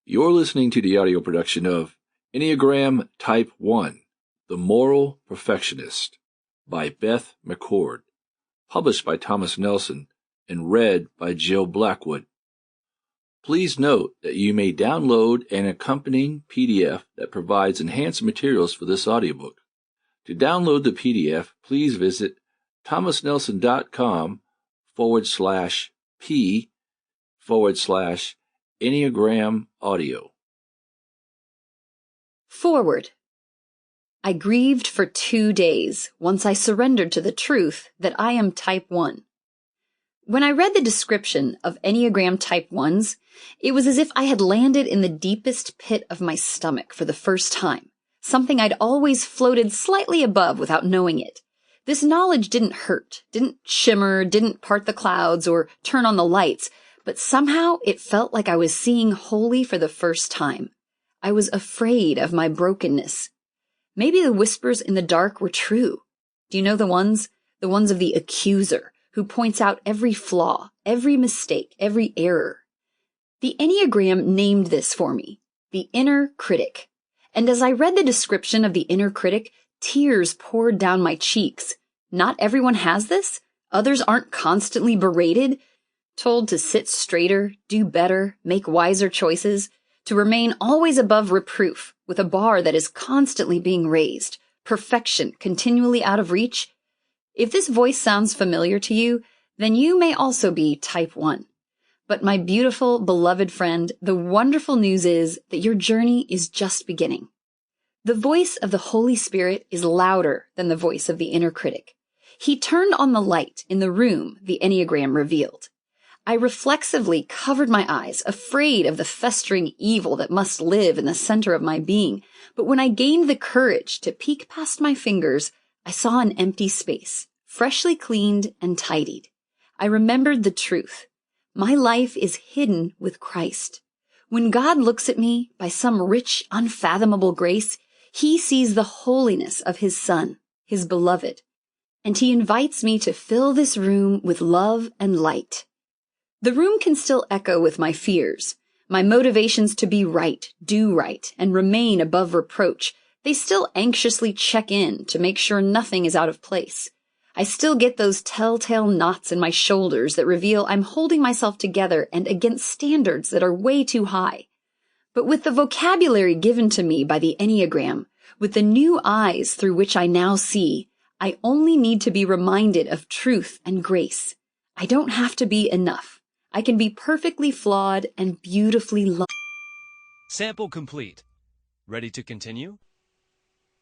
You're listening to the audio production of Enneagram Type 1, The Moral Perfectionist by Beth Mccord, published by Thomas Nelson and read by Jill Blackwood. Please note that you may download an accompanying PDF that provides enhanced materials for this audiobook. To download the PDF, please visit thomasnelson.com/p/Enneagram Audio. Forward. I grieved for 2 days once I surrendered to the truth that I am Type 1. When I read the description of Enneagram Type 1s, it was as if I had landed in the deepest pit of my stomach for the first time, something I'd always floated slightly above without knowing it. This knowledge didn't hurt, didn't shimmer, didn't part the clouds or turn on the lights, but somehow it felt like I was seeing wholly for the first time. I was afraid of my brokenness. Maybe the whispers in the dark were true. Do you know the ones? The ones of the accuser, who points out every flaw, every mistake, every error. The Enneagram named this for me, the inner critic. And as I read the description of the inner critic, tears poured down my cheeks. Not everyone has this. Others aren't constantly berated, told to sit straighter, do better, make wiser choices, to remain always above reproof with a bar that is constantly being raised, perfection continually out of reach. If this voice sounds familiar to you, then you may also be Type 1. But my beautiful, beloved friend, the wonderful news is that your journey is just beginning. The voice of the Holy Spirit is louder than the voice of the inner critic. He turned on the light in the room the Enneagram revealed. I reflexively covered my eyes, afraid of the festering evil that must live in the center of my being. But when I gained the courage to peek past my fingers, I saw an empty space, freshly cleaned and tidied. I remembered the truth. My life is hidden with Christ. When God looks at me by some rich, unfathomable grace, He sees the holiness of His Son, His beloved, and He invites me to fill this room with love and light. The room can still echo with my fears, my motivations to be right, do right, and remain above reproach. They still anxiously check in to make sure nothing is out of place. I still get those telltale knots in my shoulders that reveal I'm holding myself together and against standards that are way too high. But with the vocabulary given to me by the Enneagram, with the new eyes through which I now see, I only need to be reminded of truth and grace. I don't have to be enough. I can be perfectly flawed and beautifully loved. Sample complete. Ready to continue?